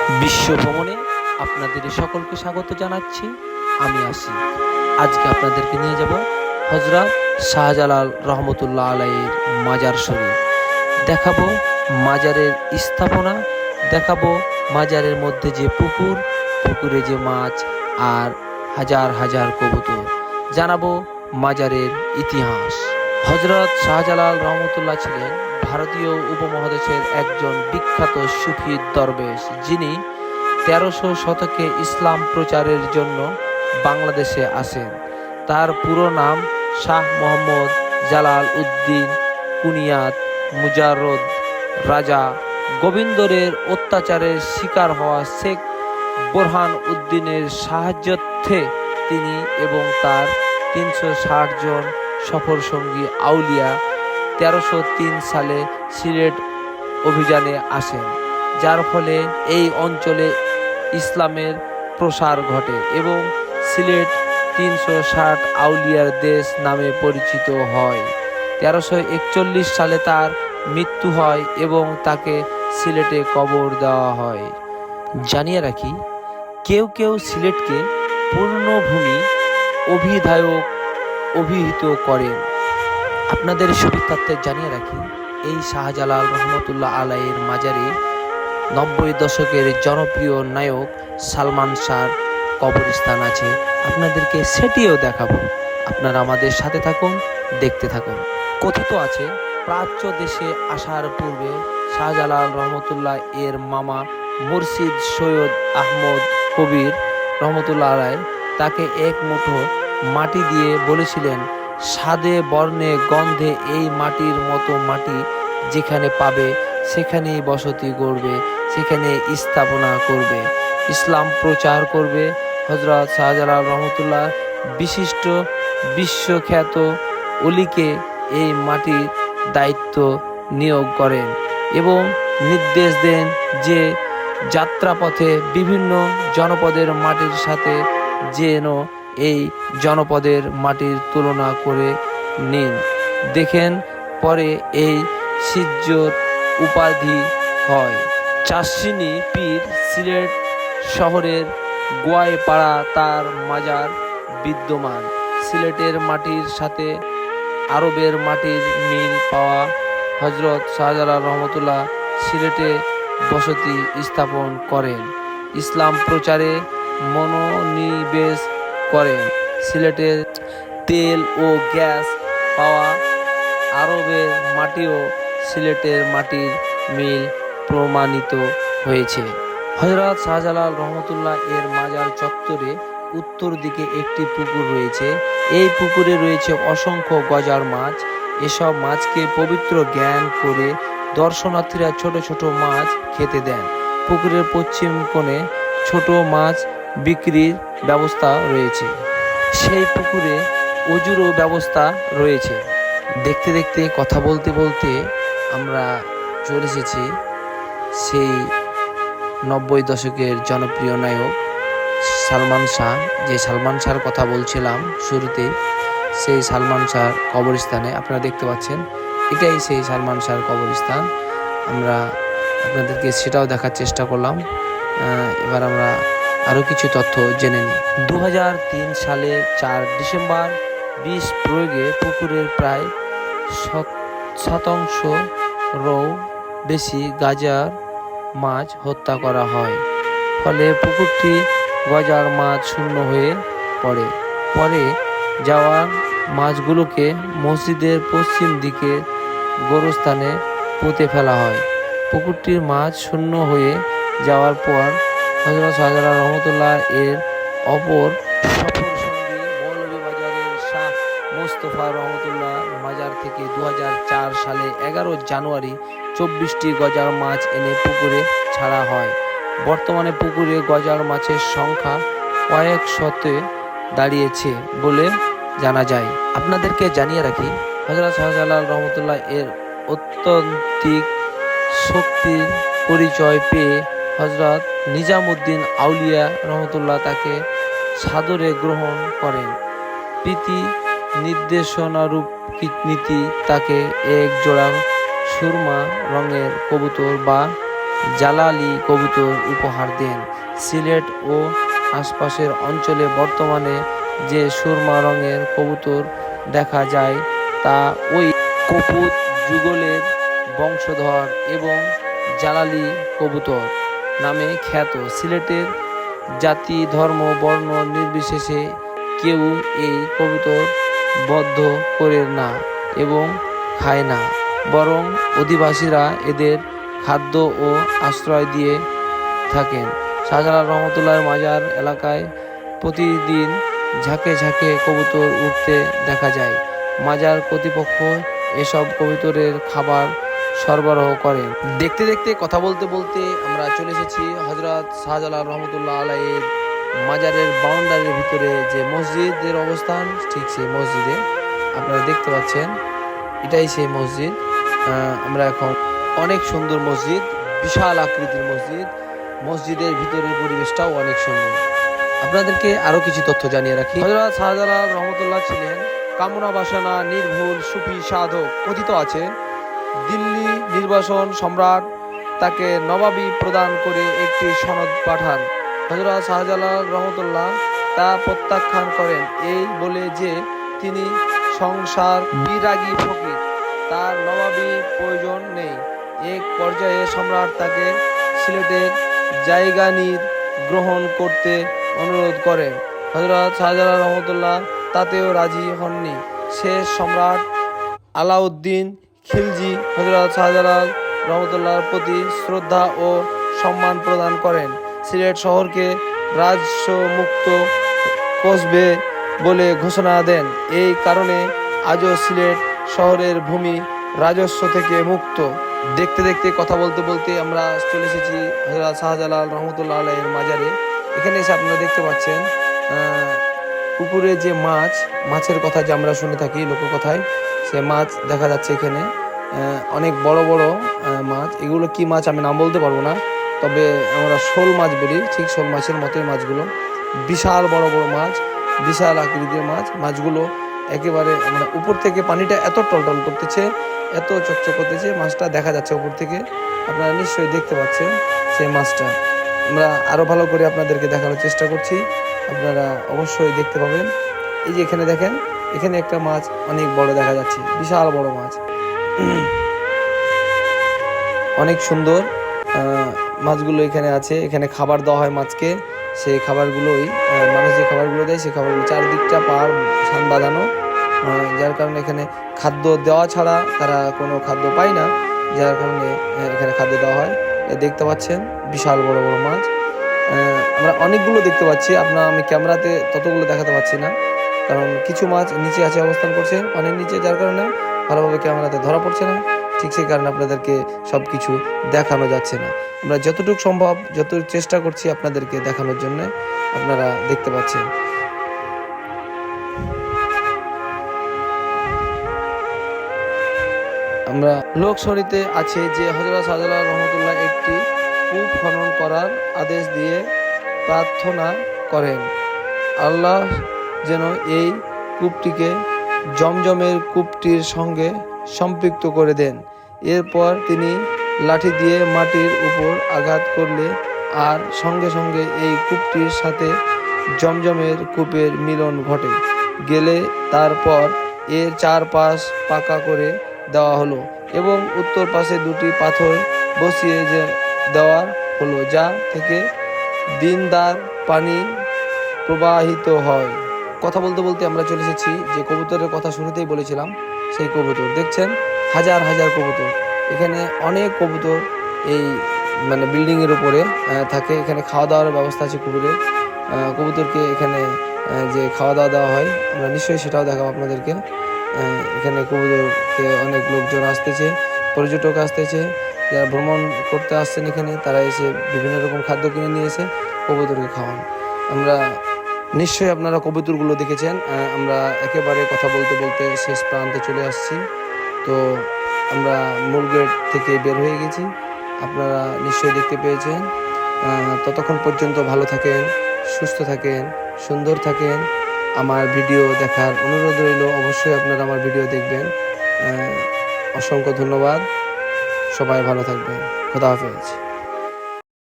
বিশ্ব ভ্রমণে আপনাদের সকলকে স্বাগত জানাচ্ছি। আমি আসি আজকে আপনাদেরকে নিয়ে যাব হযরত শাহজালাল রহমতুল্লাহ আলাইহির মাজার শরীফ। দেখাবো মাজারের স্থাপনা, দেখাবো মাজারের মধ্যে যে পুকুর, পুকুরে যে মাছ আর হাজার হাজার কবুতর, জানাবো মাজারের ইতিহাস। হযরত শাহজালাল রহমতুল্লাহ ছিলেন ভারতীয় উপমহাদেশের একজন বিখ্যাত সুফি দরবেশ, যিনি ১৩০০ শতকে ইসলাম প্রচারের জন্য বাংলাদেশে আসেন। তার পুরো নাম শাহ মোহাম্মদ জালাল উদ্দিন কুনিয়াত মুজাররদ। রাজা গোবিন্দরের অত্যাচারের শিকার হওয়া শেখ বোরহান উদ্দিনের সাহায্যার্থে তিনি এবং তার ৩৬০ জন সফরসঙ্গী আউলিয়া ১৩০৩ সালে সিলেট অভিযানে আসেন, যার ফলে এই অঞ্চলে ইসলামের প্রসার ঘটে এবং সিলেট ৩৬০ আউলিয়ার দেশ নামে পরিচিত হয়। ১৩৪১ সালে তার মৃত্যু হয় এবং তাকে সিলেটে কবর দেওয়া হয়। জানিয়ে রাখি, কেউ কেউ সিলেটকে পূর্ণভূমি অভিধায়ক অভিহিত করেন। আপনাদের সুবিধার্থে জানিয়ে রাখি, এই শাহজালাল রহমতুল্লাহ আলাইহির মাজারে ৯০ দশকের জনপ্রিয় নায়ক সালমান শাহর কবরস্থান আছে। আপনাদেরকে সেটিও দেখাবো। আপনারা আমাদের সাথে থাকুন, দেখতে থাকুন। কথিত আছে, প্রাচ্য দেশে আসার পূর্বে শাহজালাল রহমতুল্লাহ এর মামা মুর্শিদ সৈয়দ আহমদ কবির রহমতুল্লাহ আলাই তাকে এক মুঠো মাটি দিয়ে বলেছিলেন, স্বাদে বর্ণে গন্ধে এই মাটির মতো মাটি যেখানে পাবে সেখানেই বসতি গড়বে, সেখানে স্থাপনা করবে, ইসলাম প্রচার করবে। হযরত শাহজালাল রহমতুল্লাহ বিশিষ্ট বিশ্বখ্যাত অলিকে এই মাটির দায়িত্ব নিয়োগ করেন এবং নির্দেশ দেন যে যাত্রাপথে বিভিন্ন জনপদের মাটির সাথে যেন এই জনপদের মাটির তুলনা করে নিন। দেখেন, পরে এই সিজ্জত উপাধি হয়। চাষিনী পীর সিলেট শহরের গোয়াইপাড়া তার মাজার বিদ্যমান। সিলেটের মাটির সাথে আরবের মাটির মিল পাওয়া হযরত শাহজালাল রহমতুল্লাহ সিলেটে বসতি স্থাপন করেন, ইসলাম প্রচারে মনোনিবেশ করেন। সিলেটের তেল ও গ্যাস পাওয়া আরবের মাটিও সিলেটের মাটির মিল প্রমাণিত হয়েছে। হযরত শাহজালাল রহমতুল্লাহ এর মাজার চত্বরে উত্তর দিকে একটি পুকুর রয়েছে। এই পুকুরে রয়েছে অসংখ্য গজার মাছ। এসব মাছকে পবিত্র জ্ঞান করে দর্শনার্থীরা ছোট ছোট মাছ খেতে দেন। পুকুরের পশ্চিম কোণে ছোট মাছ বিক্রির ব্যবস্থা রয়েছে। সেই পুকুরে অজুরও ব্যবস্থা রয়েছে। দেখতে দেখতে কথা বলতে বলতে আমরা চলে এসেছি সেই ৯০ দশকের জনপ্রিয় নায়ক সালমান শাহ, যে সালমান শাহর কথা বলছিলাম শুরুতে, সেই সালমান শাহর কবরস্থানে। আপনারা দেখতে পাচ্ছেন, এটাই সেই সালমান শাহর কবরস্থান। আমরা আপনাদেরকে সেটাও দেখার চেষ্টা করলাম। এবার আমরা আরও কিছু তথ্য জেনে নিই। ২০০৩ সালে ৪ ডিসেম্বর বিষ প্রয়োগে পুকুরের প্রায় শতাংশেরও বেশি গজার মাছ হত্যা করা হয়। ফলে পুকুরটি গজার মাছ শূন্য হয়ে পড়ে। পরে যাওয়া মাছগুলোকে মসজিদের পশ্চিম দিকে গোরস্থানে পুঁতে ফেলা হয়। পুকুরটির মাছ শূন্য হয়ে যাওয়ার পর হযরত শাহজালাল রহমতুল্লাহ এর অপর সফরসঙ্গী মৌলভীবাজারের শাহ মোস্তফা রহমতুল্লাহ মাজার থেকে ২০০৪ সালে ১১ জানুয়ারি ২৪টি গজার মাছ এনে পুকুরে ছাড়া হয়। বর্তমানে পুকুরে গজার মাছের সংখ্যা কয়েক শতে দাঁড়িয়েছে বলে জানা যায়। আপনাদেরকে জানিয়ে রাখি, হযরত শাহজালাল রহমতুল্লাহ এর অত্যন্তিক শক্তির পরিচয় পেয়ে হযরত নিজামুদ্দিন আউলিয়া রহমতুল্লাহ তাকে সাদরে গ্রহণ করেন। প্রীতি নির্দেশনারূপ নীতি তাকে এক জোড়া সুরমা রঙের কবুতর বা জালালি কবুতর উপহার দেন। সিলেট ও আশপাশের অঞ্চলে বর্তমানে যে সুরমা রঙের কবুতর দেখা যায় তা ওই কপুত যুগলের বংশধর এবং জালালি কবুতর নামে খ্যাত। সিলেটের জাতি ধর্ম বর্ণ নির্বিশেষে কেউ এই কবুতর বদ্ধ করে না এবং খায় না, বরং অধিবাসীরা এদের খাদ্য ও আশ্রয় দিয়ে থাকেন। শাহজালাল রহমতুল্লাহর মাজার এলাকায় প্রতিদিন ঝাঁকে ঝাঁকে কবুতর উঠতে দেখা যায়। মাজার কর্তৃপক্ষ এসব কবুতরের খাবার সরবরাহ করেন। দেখতে দেখতে কথা বলতে বলতে আমরা চলে এসেছি হযরত শাহজালাল রহমতুল্লাহ আলাইহির মাজারের বাউন্ডারির ভিতরে যে মসজিদের অবস্থান, ঠিক সেই মসজিদে আপনারা দেখতে পাচ্ছেন, এটাই সেই মসজিদ। আমরা এখন অনেক সুন্দর মসজিদ, বিশাল আকৃতির মসজিদ। মসজিদের ভিতরের পরিবেশটাও অনেক সুন্দর। আপনাদেরকে আরো কিছু তথ্য জানিয়ে রাখি। হযরত শাহজালাল রহমতুল্লাহ ছিলেন কামনা বাসনা নির্ভুল সুফি সাধক। কথিত আছে দিল্লি নির্বাসন সম্রাট তাকে নবাবি প্রদান করে একটি সনদ পাঠান। হযরত শাহজালাল রহমতুল্লাহ তা প্রত্যাখ্যান করেন এই বলে যে তিনি সংসার বিরাগী ফকির, তার নবাবি প্রয়োজন নেই। এক পর্যায়ে সম্রাট তাকে সিলেটের জায়গা গ্রহণ করতে অনুরোধ করেন। হযরত শাহজালাল রহমতুল্লাহ তাতেও রাজি হননি। শেষ সম্রাট আলাউদ্দিন খিলজি হযরত শাহজালাল রহমতুল্লাহর প্রতি শ্রদ্ধা ও সম্মান প্রদান করেন। সিলেট শহরকে রাজস্বমুক্ত কসবে বলে ঘোষণা দেন। এই কারণে আজও সিলেট শহরের ভূমি রাজস্ব থেকে মুক্ত। দেখতে দেখতে কথা বলতে বলতে আমরা চলে এসেছি হযরত শাহজালাল রহমতুল্লাহ আলাইহির মাজারে। এখানে এসে আপনারা দেখতে পাচ্ছেন পুকুরে যে মাছের কথা যে আমরা শুনে থাকি লোককথায়, সে মাছ দেখা যাচ্ছে এখানে। অনেক বড় বড় মাছ। এগুলো কি মাছ আমি নাম বলতে পারবো না, তবে আমরা শোল মাছ বলি, ঠিক শোল মাছের মতোই মাছগুলো। বিশাল বড় বড় মাছ, বিশাল আকৃতির মাছ। মাছগুলো একেবারে মানে উপর থেকে পানিটা এত টলটল করতেছে, এত চকচক করতেছে, মাছটা দেখা যাচ্ছে উপর থেকে। আপনারা নিশ্চয়ই দেখতে পাচ্ছেন সেই মাছটা। আমরা আরও ভালো করে আপনাদেরকে দেখানোর চেষ্টা করছি, আপনারা অবশ্যই দেখতে পাবেন। এই যে এখানে দেখেন, এখানে একটা মাছ অনেক বড় দেখা যাচ্ছে, বিশাল বড় মাছ, অনেক সুন্দর। মাছগুলো এখানে আছে। এখানে খাবার দেওয়া হয় মাছকে। সেই খাবারগুলোই মানুষ যে খাবারগুলো দেয়, সেই খাবারগুলো চারদিকটা পার সান বাঁধানো, যার কারণে এখানে খাদ্য দেওয়া ছাড়া তারা কোনো খাদ্য পায় না, যার কারণে এখানে খাদ্য দেওয়া হয়। দেখতে পাচ্ছেন বিশাল বড় বড় মাছ। আমরা অনেকগুলো দেখতে পাচ্ছি, আমি ক্যামেরাতে ততগুলো দেখাতে পারছি না, কারণ কিছু মাছ নিচে আছে, অবস্থান করছে পানির নিচে, যার কারণে ভালোভাবে ক্যামেরাতে ধরা পড়ছে না। ঠিক সেই কারণে আপনাদেরকে সব কিছু দেখানো যাচ্ছে না। আমরা যতটুকু সম্ভব, যতটুকু চেষ্টা করছি আপনাদেরকে দেখানোর জন্য, আপনারা দেখতে পাচ্ছেন। আমরা লোকশরীতে আছে যে হযরত শাহজালাল রহমতুল্লাহ একটি কূপ খনন করার আদেশ দিয়ে প্রার্থনা করেন আল্লাহ যেন এই কূপটিকে জমজমের কূপটির সঙ্গে সম্পৃক্ত করে দেন। এরপর তিনি লাঠি দিয়ে মাটির উপর আঘাত করলে আর সঙ্গে সঙ্গে এই কূপটির সাথে জমজমের কূপের মিলন ঘটে গেলে তারপর এর চারপাশ পাকা করে দেওয়া হলো এবং উত্তর পাশে দুটি পাথর বসিয়ে দেওয়া হলো, যা থেকে দিনদার পানি প্রবাহিত হয়। কথা বলতে বলতে আমরা চলে এসেছি যে কবুতরের কথা শুরুতেই বলেছিলাম, সেই কবুতর দেখছেন, হাজার হাজার কবুতর। এখানে অনেক কবুতর এই মানে বিল্ডিংয়ের উপরে থাকে। এখানে খাওয়া দাওয়ার ব্যবস্থা আছে কবুতরকে এখানে যে খাওয়া দাওয়া দেওয়া হয়, আমরা নিশ্চয়ই সেটাও দেখাবো আপনাদেরকে। এখানে কবুতরকে অনেক লোকজন আসতেছে, পর্যটক আসতেছে, যারা ভ্রমণ করতে আসছেন এখানে, তারা এসে বিভিন্ন রকম খাদ্য কিনে নিয়ে এসে কবুতরকে খাওয়ান। আমরা নিশ্চয়ই আপনারা কবুতরগুলো দেখেছেন। আমরা একেবারে কথা বলতে বলতে শেষ প্রান্তে চলে আসছি। তো আমরা মূল গেট থেকে বের হয়ে গেছি, আপনারা নিশ্চয়ই দেখতে পেয়েছেন। ততক্ষণ পর্যন্ত ভালো থাকেন, সুস্থ থাকেন, সুন্দর থাকেন। আমার ভিডিও দেখার অনুরোধ রইল, অবশ্যই আপনারা আমার ভিডিও দেখবেন। অসংখ্য ধন্যবাদ, সবাই ভালো থাকবেন। খোদা হাফেজ।